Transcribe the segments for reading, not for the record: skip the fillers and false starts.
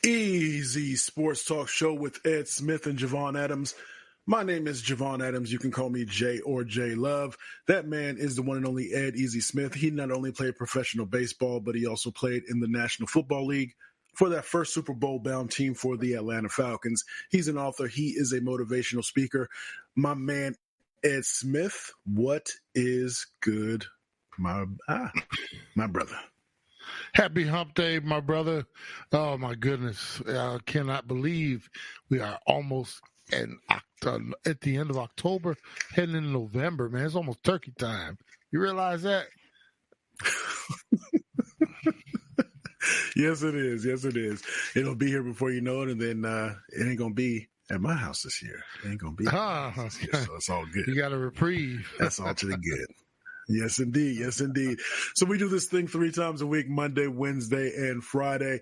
Easy Sports Talk Show with Ed Smith and Javon Adams. My name is Javon Adams. You can call me J or J Love. That man is the one and only Ed Easy Smith. He not only played professional baseball, but he also played in the National Football League for that first Super Bowl bound team for the Atlanta Falcons. He's an author. He is a motivational speaker. My man, Ed Smith, what is good, my brother? Happy hump day, my brother. Oh, my goodness. I cannot believe we are almost at the end of October, heading into November, man. It's almost turkey time. You realize that? Yes, it is. Yes, it is. It'll be here before you know it, and then it ain't going to be at my house this year. It ain't going to be this year, so it's all good. You got a reprieve. That's all to the good. Yes, indeed. Yes, indeed. So we do this thing 3 times a week, Monday, Wednesday, and Friday.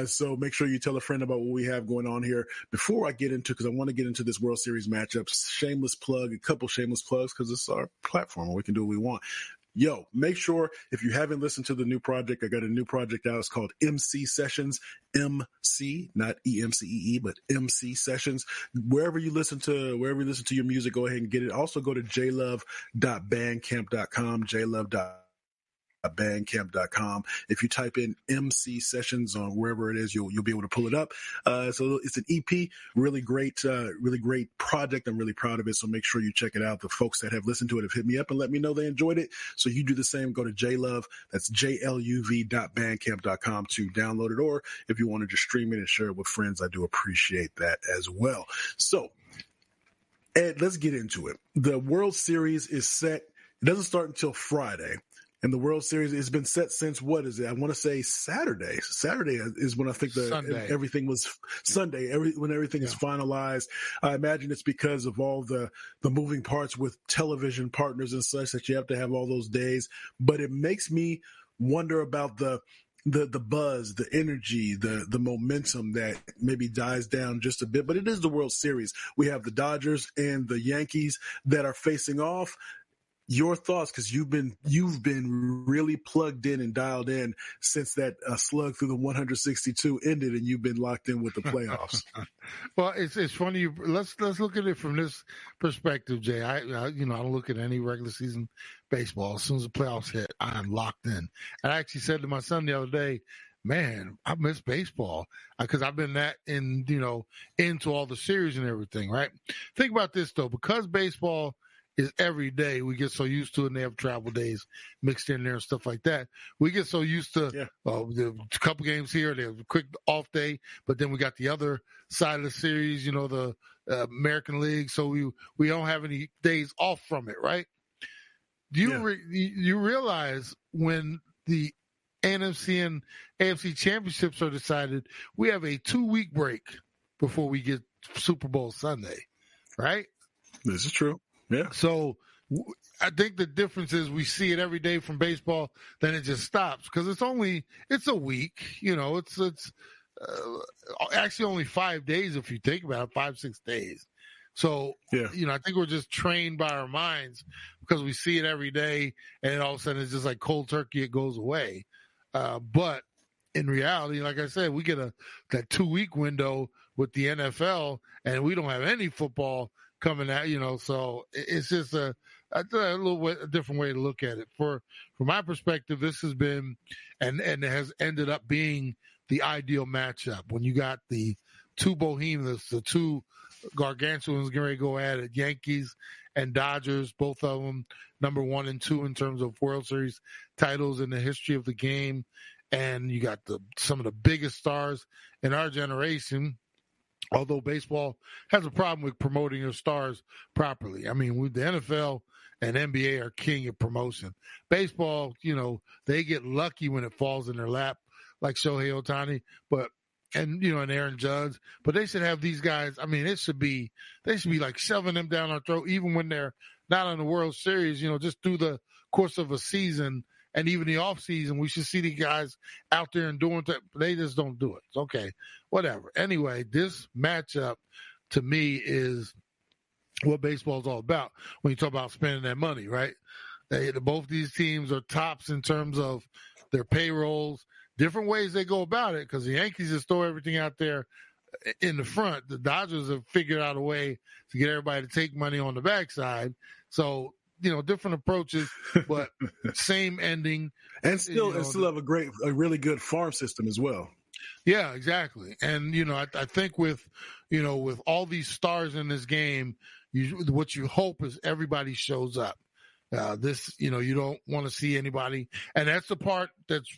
So make sure you tell a friend about what we have going on here. Before I get into, because I want to get into this World Series matchup, shameless plug, a couple shameless plugs, because it's our platform where we can do what we want. Yo, make sure if you haven't listened to the new project, I got a new project out. It's called MC Sessions, MC, not EMCEE, but MC Sessions. Wherever you listen to your music, go ahead and get it. Also go to jlove.bandcamp.com, jlove.bandcamp.com. If you type in MC Sessions on wherever it is, you'll be able to pull it up. So it's an EP, really great project. I'm really proud of it. So make sure you check it out. The folks that have listened to it have hit me up and let me know they enjoyed it. So you do the same. Go to jlove, that's jluv.bandcamp.com to download it. Or if you want to just stream it and share it with friends, I do appreciate that as well. So Ed, let's get into it. The World Series is set. It doesn't start until Friday. And the World Series has been set since, what is it? I want to say Saturday. Saturday is when I think everything was Sunday, when everything is finalized. I imagine it's because of all the moving parts with television partners and such that you have to have all those days. But it makes me wonder about the buzz, the energy, the momentum that maybe dies down just a bit. But it is the World Series. We have the Dodgers and the Yankees that are facing off. Your thoughts, because you've been really plugged in and dialed in since that slug through the 162 ended, and you've been locked in with the playoffs. Well, it's funny. Let's look at it from this perspective, Jay. I don't look at any regular season baseball. As soon as the playoffs hit, I'm locked in. And I actually said to my son the other day, man, I miss baseball because I've been into all the series and everything. Right? Think about this though, because baseball is every day. We get so used to it, and they have travel days mixed in there and stuff like that. We get so used to the couple games here, they have a quick off day, but then we got the other side of the series, the American League, so we don't have any days off from it, right? Do you realize when the NFC and AFC championships are decided, we have a 2-week break before we get Super Bowl Sunday, right? This is true. Yeah. So I think the difference is we see it every day from baseball, then it just stops because it's a week. It's actually only 5 days if you think about it, 5-6 days. So, I think we're just trained by our minds because we see it every day, and all of a sudden it's just like cold turkey, it goes away. But in reality, like I said, we get that 2-week window with the NFL, and we don't have any football coming out, so it's just a different way to look at it. From my perspective, this has been, and it has ended up being the ideal matchup when you got the two behemoths, the two gargantuans getting ready to go at it, Yankees and Dodgers, both of them number 1 and 2 in terms of World Series titles in the history of the game. And you got some of the biggest stars in our generation. Although baseball has a problem with promoting their stars properly. I mean, with the NFL and NBA are king of promotion. Baseball, they get lucky when it falls in their lap, like Shohei Ohtani, and Aaron Judge. But they should have these guys. I mean, they should be like shoving them down our throat, even when they're not on the World Series. Just through the course of a season. And even the off season, we should see the guys out there and doing that. They just don't do it. It's okay, whatever. Anyway, this matchup to me is what baseball is all about. When you talk about spending that money, right? Both these teams are tops in terms of their payrolls. different ways they go about it, because the Yankees just throw everything out there in the front. The Dodgers have figured out a way to get everybody to take money on the backside. So, different approaches, but same ending. And still have a really good farm system as well. Yeah, exactly. And, I think with all these stars in this game, what you hope is everybody shows up. You don't want to see anybody. And that's the part that's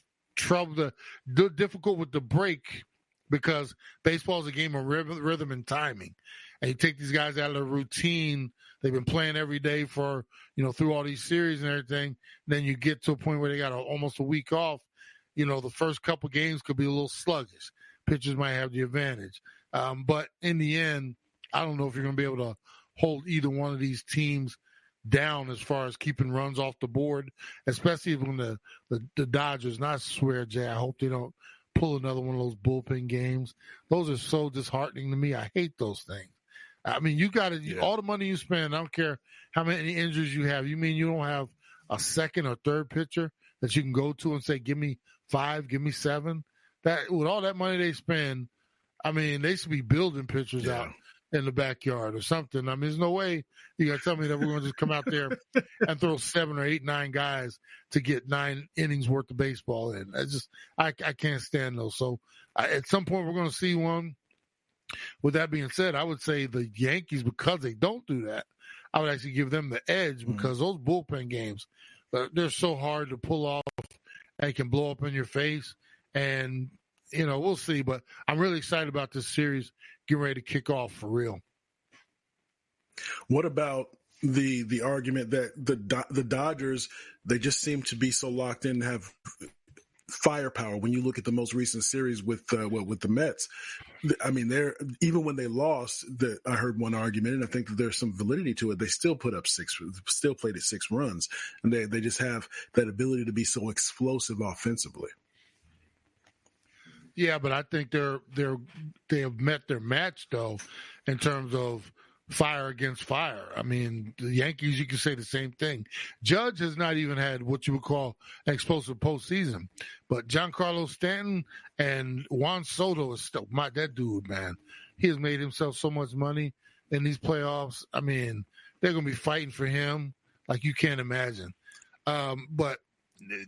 difficult with the break, because baseball is a game of rhythm and timing. And you take these guys out of their routine. They've been playing every day for, through all these series and everything. Then you get to a point where they got almost a week off. The first couple games could be a little sluggish. Pitchers might have the advantage. But in the end, I don't know if you're going to be able to hold either one of these teams down as far as keeping runs off the board, especially when the Dodgers, and I swear, Jay, I hope they don't pull another one of those bullpen games. Those are so disheartening to me. I hate those things. I mean, you got all the money you spend. I don't care how many injuries you have. You mean you don't have a second or third pitcher that you can go to and say, give me 5, give me 7? That with all that money they spend, I mean, they should be building pitchers out in the backyard or something. I mean, there's no way you got to tell me that we're going to just come out there and throw 7 or 8, 9 guys to get 9 innings worth of baseball in. I can't stand those. So at some point we're going to see one. With that being said, I would say the Yankees, because they don't do that, I would actually give them the edge, because those bullpen games, they're so hard to pull off and can blow up in your face. And, we'll see. But I'm really excited about this series getting ready to kick off for real. What about the argument that the Dodgers, they just seem to be so locked in, have firepower? When you look at the most recent series with the Mets, I mean, even when they lost, I heard one argument, and I think that there's some validity to it. They still played at 6 runs, and they just have that ability to be so explosive offensively. Yeah, but I think they have met their match, though, in terms of fire against fire. I mean, the Yankees, you can say the same thing. Judge has not even had what you would call an explosive postseason, but Giancarlo Stanton and Juan Soto is still that dude, man. He has made himself so much money in these playoffs. I mean, they're going to be fighting for him like you can't imagine. But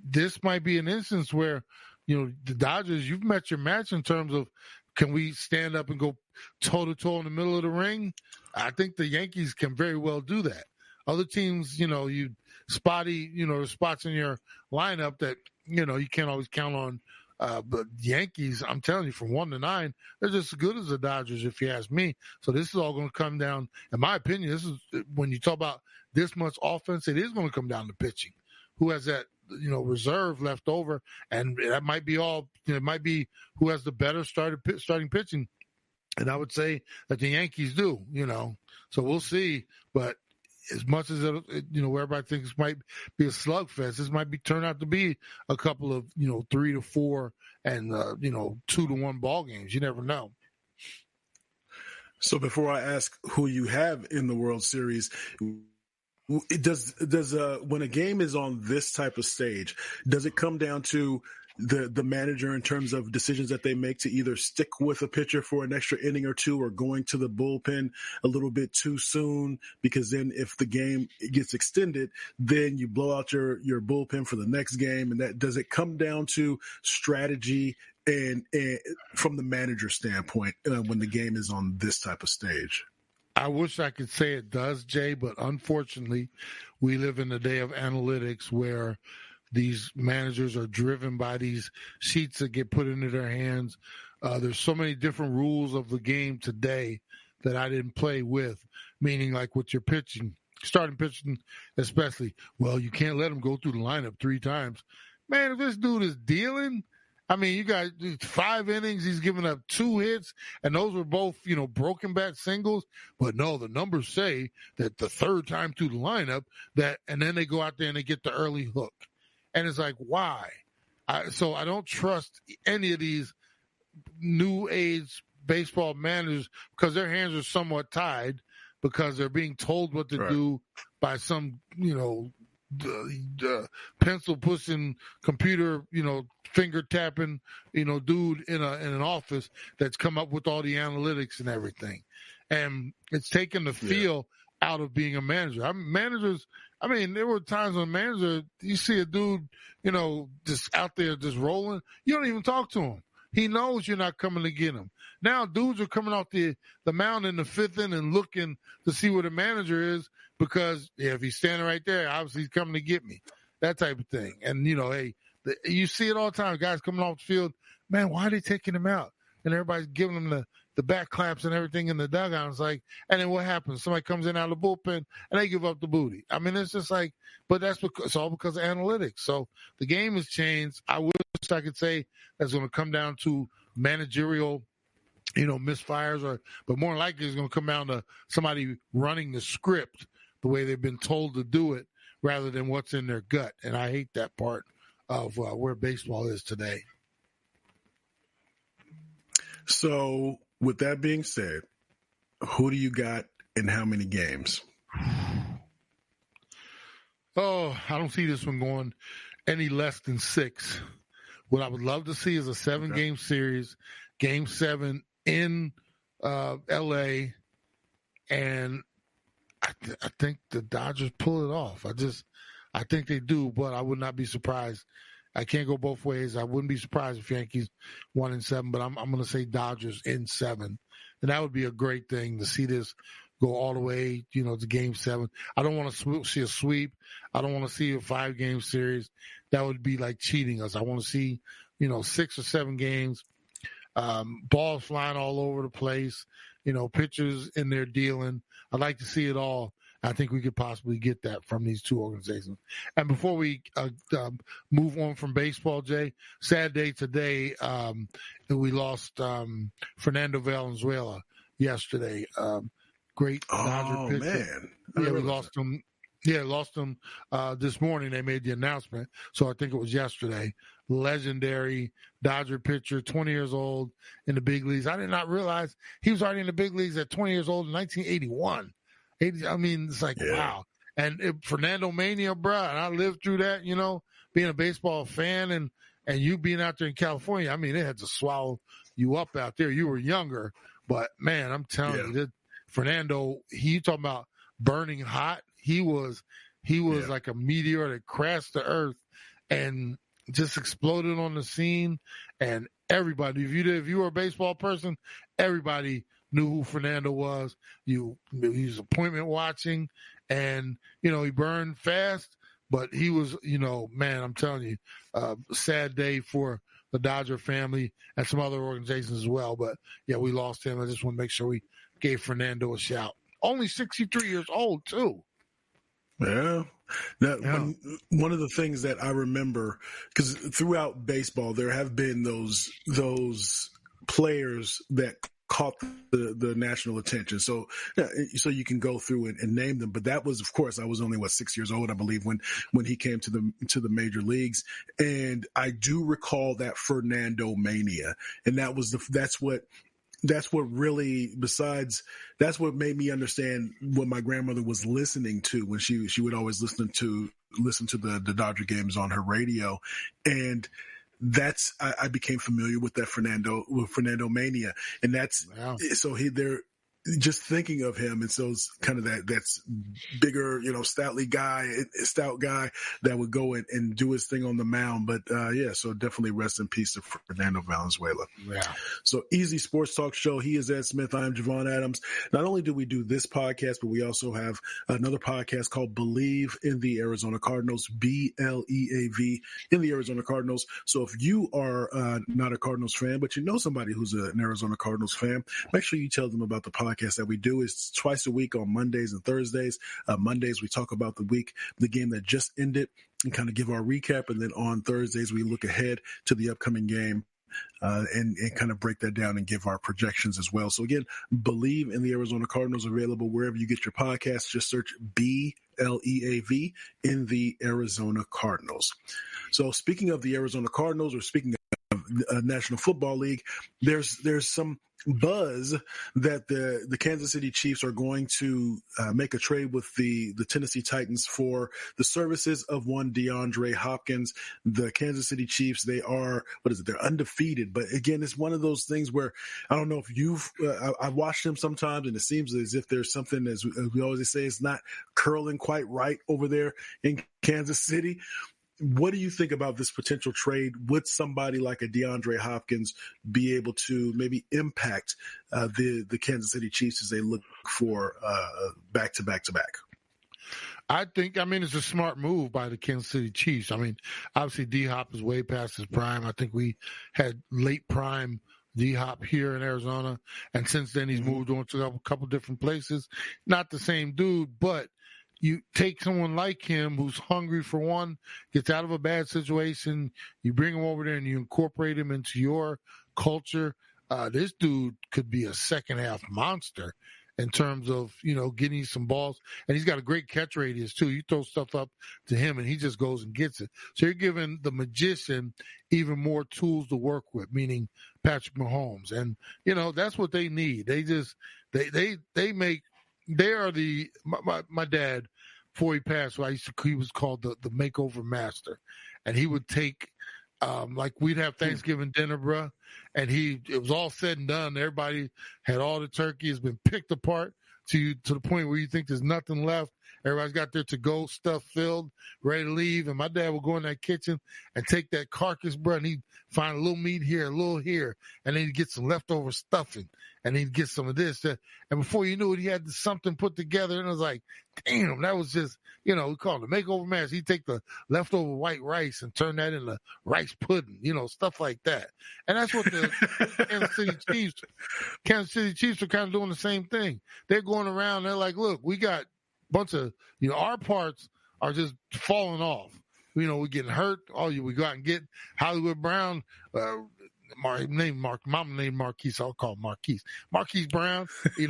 this might be an instance where, the Dodgers, you've met your match in terms of, can we stand up and go toe-to-toe in the middle of the ring? I think the Yankees can very well do that. Other teams, you spotty, spots in your lineup that, you can't always count on. But Yankees, I'm telling you, from 1 to 9, they're just as good as the Dodgers, if you ask me. So this is all going to come down, in my opinion, this is when you talk about this much offense, it is going to come down to pitching. Who has that, reserve left over, and that might be all. It might be who has the better starting pitching, and I would say that the Yankees do. So we'll see. But as much as where everybody thinks it might be a slugfest, this might turn out to be a couple of 3 to 4 and 2 to 1 ball games. You never know. So before I ask who you have in the World Series, does when a game is on this type of stage, does it come down to the manager in terms of decisions that they make to either stick with a pitcher for an extra inning or two, or going to the bullpen a little bit too soon? Because then if the game gets extended, then you blow out your bullpen for the next game. And does it come down to strategy and from the manager standpoint when the game is on this type of stage? I wish I could say it does, Jay, but unfortunately, we live in the day of analytics where these managers are driven by these sheets that get put into their hands. There's so many different rules of the game today that I didn't play with, meaning like with your pitching, starting pitching especially. Well, you can't let them go through the lineup 3 times. Man, if this dude is dealing, I mean, you got 5 innings, he's given up 2 hits, and those were both, broken bat singles. But no, the numbers say that the 3rd time through the lineup, and then they go out there and they get the early hook. And it's like, why? So I don't trust any of these new age baseball managers, because their hands are somewhat tied, because they're being told what to do by some, pencil pushing, computer, finger tapping, dude in an office that's come up with all the analytics and everything. And it's taken the feel out of being a manager. There were times when you see a dude, just out there just rolling. You don't even talk to him. He knows you're not coming to get him. Now dudes are coming off the mound in the fifth inning and looking to see where the manager is because if he's standing right there, obviously he's coming to get me. That type of thing. And, you see it all the time. Guys coming off the field, man, why are they taking him out? And everybody's giving them the back claps and everything in the dugout. It's like, and then what happens? Somebody comes in out of the bullpen and they give up the booty. It's just like, but it's all because of analytics. So the game has changed. I wish I could say that's going to come down to managerial, misfires, but more likely it's going to come down to somebody running the script the way they've been told to do it rather than what's in their gut. And I hate that part of where baseball is today. So with that being said, who do you got in how many games? Oh, I don't see this one going any less than 6. What I would love to see is a 7-game series, Game 7 in L.A., and I think the Dodgers pull it off. I think they do, but I would not be surprised. I can't go both ways. I wouldn't be surprised if Yankees won in 7, but I'm going to say Dodgers in 7. And that would be a great thing to see this go all the way, to Game 7. I don't want to see a sweep. I don't want to see a 5-game series. That would be like cheating us. I want to see, 6 or 7 games, balls flying all over the place, pitchers in there dealing. I'd like to see it all. I think we could possibly get that from these two organizations. And before we move on from baseball, Jay, sad day today. We lost Fernando Valenzuela yesterday. Great Dodger pitcher. Man. Yeah, we lost him. Yeah, lost him this morning. They made the announcement. So I think it was yesterday. Legendary Dodger pitcher, 20 years old in the big leagues. I did not realize he was already in the big leagues at 20 years old in 1981. It's like, wow. And Fernando Mania, bro, and I lived through that, being a baseball fan and you being out there in California. It had to swallow you up out there. You were younger, but, man, I'm telling you, that Fernando, you talking about burning hot. He was like a meteor that crashed the earth and just exploded on the scene. And everybody, if you were a baseball person, everybody knew who Fernando was. He was appointment watching, and he burned fast, but he was, man, I'm telling you, sad day for the Dodger family and some other organizations as well. But yeah, we lost him. I just want to make sure we gave Fernando a shout. Only 63 years old too. Yeah. One of the things that I remember, because throughout baseball there have been those players that caught the national attention. So you can go through and name them. But that was, of course, I was only 6 years old, I believe, when he came to the major leagues. And I do recall that Fernando mania. And that's what really, besides, that's what made me understand what my grandmother was listening to when she would always listen to the Dodger games on her radio. And I became familiar with that Fernando mania. And that's, so they're just thinking of him. And so it's kind of that's bigger, stout guy that would go and do his thing on the mound. But so definitely rest in peace to Fernando Valenzuela. Yeah. So Easy Sports Talk Show. He is Ed Smith. I am Javon Adams. Not only do we do this podcast, but we also have another podcast called Believe in the Arizona Cardinals, BLEAV in the Arizona Cardinals. So if you are not a Cardinals fan, but you know somebody who's an Arizona Cardinals fan, make sure you tell them about the podcast that we do. Is twice a week on Mondays and Thursdays. Mondays, we talk about the game that just ended and kind of give our recap. And then on Thursdays, we look ahead to the upcoming game and kind of break that down and give our projections as well. So again, Believe in the Arizona Cardinals, available wherever you get your podcasts. Just search BLEAV in the Arizona Cardinals. So speaking of the Arizona Cardinals, or speaking National Football League, there's some buzz that the Kansas City Chiefs are going to make a trade with the Tennessee Titans for the services of one DeAndre Hopkins. The Kansas City Chiefs, they're undefeated, but again, it's one of those things where I don't know if I've watched them sometimes, and it seems as if there's something, as we always say, it's not curling quite right over there in Kansas City. What do you think about this potential trade? Would somebody like a DeAndre Hopkins be able to maybe impact the Kansas City Chiefs as they look for back-to-back-to-back? I mean, it's a smart move by the Kansas City Chiefs. I mean, obviously D-Hop is way past his prime. I think we had late prime D-Hop here in Arizona, and since then he's moved on to a couple different places. Not the same dude, but you take someone like him who's hungry for one, gets out of a bad situation, you bring him over there and you incorporate him into your culture. This dude could be a second half monster in terms of, getting you some balls. And he's got a great catch radius too. You throw stuff up to him and he just goes and gets it. So you're giving the magician even more tools to work with, meaning Patrick Mahomes. And, that's what they need. They are my dad, before he passed, he was called the makeover master. And he would take, we'd have Thanksgiving dinner, bruh, and it was all said and done. Everybody had all the turkey has been picked apart to the point where you think there's nothing left. Everybody's got their to-go stuff filled, ready to leave. And my dad would go in that kitchen and take that carcass, bro, and he'd find a little meat here, a little here, and then he'd get some leftover stuffing, and he'd get some of this. And before you knew it, he had something put together, and it was like, damn, that was just, we call it the makeover master. He'd take the leftover white rice and turn that into rice pudding, stuff like that. And that's what the Kansas City Chiefs are kind of doing the same thing. They're going around, they're like, look, we got bunch of, our parts are just falling off. We're getting hurt. We go out and get Hollywood Brown, mama named Marquise. I'll call him Marquise. Marquise Brown, he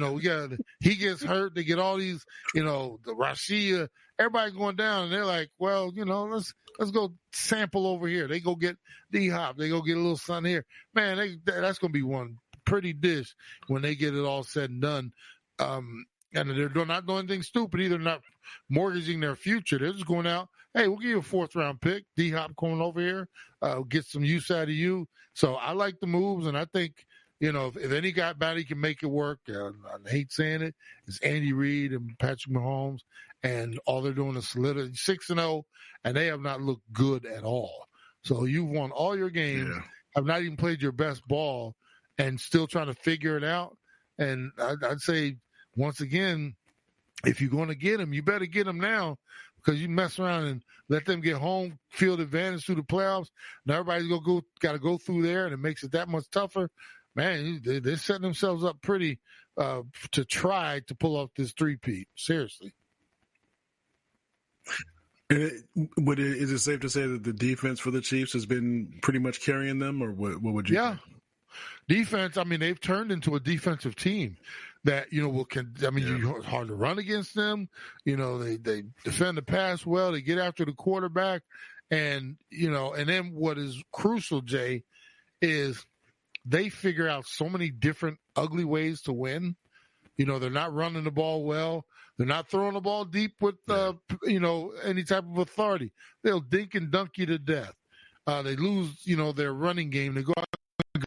gets hurt. They get all these, the Rashia, everybody going down, and they're like, well, let's go sample over here. They go get D-Hop. They go get a little sun here. Man, that's going to be one pretty dish when they get it all said and done. And they're not doing anything stupid either, not mortgaging their future. They're just going out, hey, we'll give you a 4th-round pick. D-Hop coming over here, get some use out of you. So I like the moves, and I think, if anybody can make it work, I hate saying it, it's Andy Reid and Patrick Mahomes, and all they're doing is solidify 6-0, and they have not looked good at all. So you've won all your games, have not even played your best ball, and still trying to figure it out. And I'd say, once again, if you're going to get them, you better get them now, because you mess around and let them get home field advantage through the playoffs. Now everybody's got to go through there, and it makes it that much tougher. Man, they're setting themselves up pretty to try to pull off this three-peat. Seriously. Is it safe to say that the defense for the Chiefs has been pretty much carrying them, or what would you think? Defense, I mean, they've turned into a defensive team that, it's hard to run against them. They defend the pass well. They get after the quarterback. And, and then what is crucial, Jay, is they figure out so many different ugly ways to win. They're not running the ball well. They're not throwing the ball deep with, any type of authority. They'll dink and dunk you to death. They lose, their running game. They go out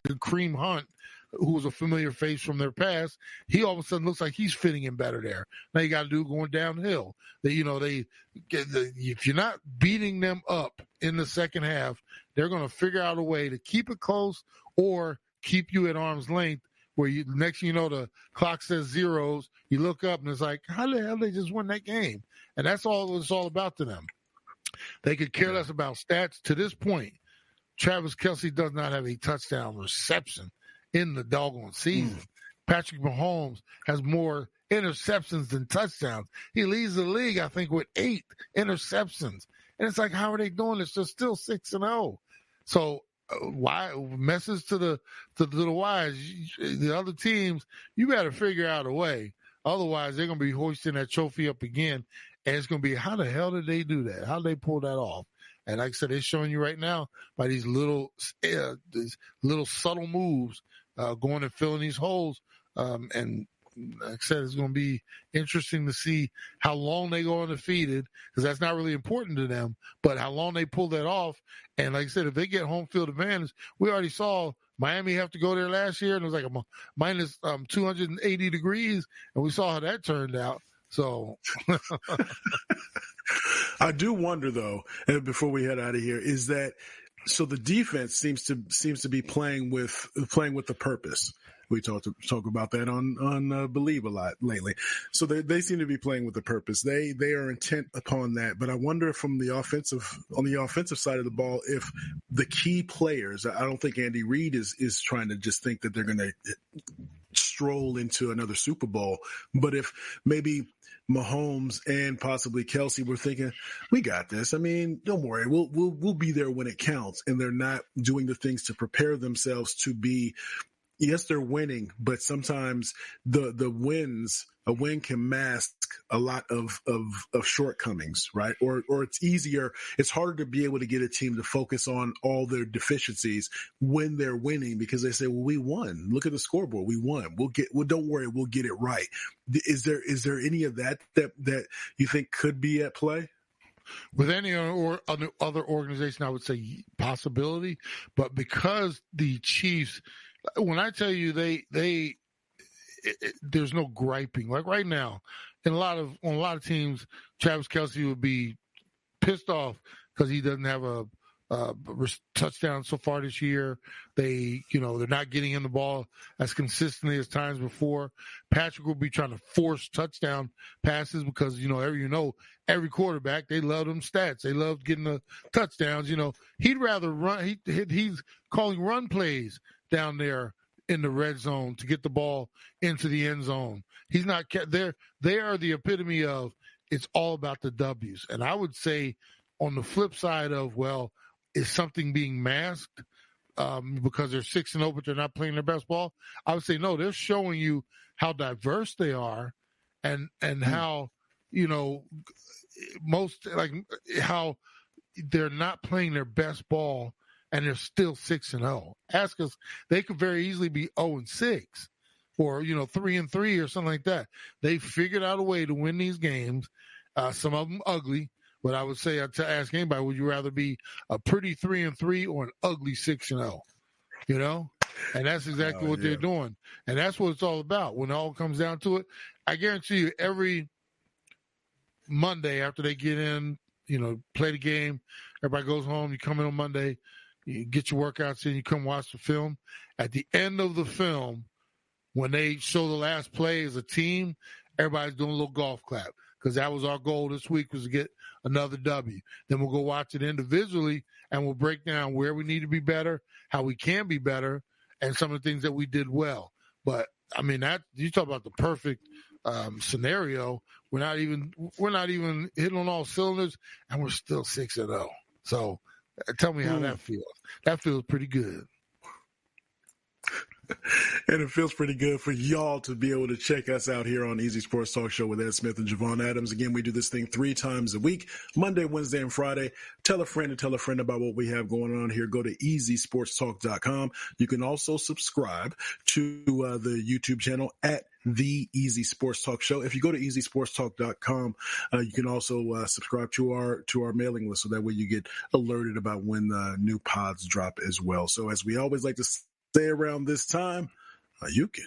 and Kareem Hunt, who was a familiar face from their past. He all of a sudden looks like he's fitting in better there. Now you got to do going downhill. If you're not beating them up in the second half, they're going to figure out a way to keep it close or keep you at arm's length, where next thing you know, the clock says zeros. You look up and it's like, how the hell they just win that game? And that's all it's all about to them. They could care less about stats. To this point, Travis Kelce does not have a touchdown reception in the doggone season. Patrick Mahomes has more interceptions than touchdowns. He leads the league, I think, with 8 interceptions. And it's like, how are they doing this? They're still 6-0. So why message to the wise, the other teams, you better figure out a way. Otherwise, they're going to be hoisting that trophy up again. And it's going to be, how the hell did they do that? How did they pull that off? And like I said, they're showing you right now by these little subtle moves, going and filling these holes. And like I said, it's going to be interesting to see how long they go undefeated, because that's not really important to them, but how long they pull that off. And like I said, if they get home field advantage, we already saw Miami have to go there last year, and it was like a minus 280 degrees, and we saw how that turned out. So I do wonder, though, and before we head out of here, is that so the defense seems to be playing with the purpose. We talk about that on Believe a lot lately. So they seem to be playing with a purpose. They are intent upon that. But I wonder on the offensive side of the ball, if the key players, I don't think Andy Reid is trying to just think that they're going to stroll into another Super Bowl. But if maybe Mahomes and possibly Kelsey were thinking, we got this. I mean, don't worry, we'll be there when it counts. And they're not doing the things to prepare themselves to be. Yes, they're winning, but sometimes a win can mask a lot of shortcomings, right? Or it's harder to be able to get a team to focus on all their deficiencies when they're winning, because they say, well, we won. Look at the scoreboard. We won. Don't worry, we'll get it right. Is there any of that you think could be at play? With any other organization, I would say possibility, but because the Chiefs, when I tell you there's no griping. Like right now, on a lot of teams, Travis Kelce would be pissed off because he doesn't have a touchdown so far this year. They're not getting in the ball as consistently as times before. Patrick will be trying to force touchdown passes because every quarterback, they love them stats. They love getting the touchdowns. He'd rather run. He's calling run plays down there in the red zone to get the ball into the end zone. He's not there. They are the epitome of it's all about the W's. And I would say on the flip side of, well, is something being masked because they're 6-0, but they're not playing their best ball? I would say no. They're showing you how diverse they are, and how how they're not playing their best ball, and they're still 6-0. Ask us, they could very easily be 0-6, or 3-3 or something like that. They figured out a way to win these games. Some of them ugly. But I would say, to ask anybody, would you rather be a pretty 3-3 or an ugly 6-0? And that's exactly what they're doing. And that's what it's all about. When it all comes down to it, I guarantee you every Monday after they get in, play the game, everybody goes home, you come in on Monday, you get your workouts in, you come watch the film. At the end of the film, when they show the last play as a team, everybody's doing a little golf clap, because that was our goal this week, was to get another W. Then we'll go watch it individually, and we'll break down where we need to be better, how we can be better, and some of the things that we did well. But I mean, that you talk about the perfect scenario. We're not even hitting on all cylinders, and we're still 6-0. So tell me how that feels. That feels pretty good. And it feels pretty good for y'all to be able to check us out here on Easy Sports Talk Show with Ed Smith and Javon Adams. Again, we do this thing 3 times a week, Monday, Wednesday, and Friday. Tell a friend about what we have going on here. Go to easysportstalk.com. You can also subscribe to the YouTube channel at The Easy Sports Talk Show. If you go to easysportstalk.com, you can also subscribe to our mailing list, so that way you get alerted about when new pods drop as well. So as we always like to say around this time, you can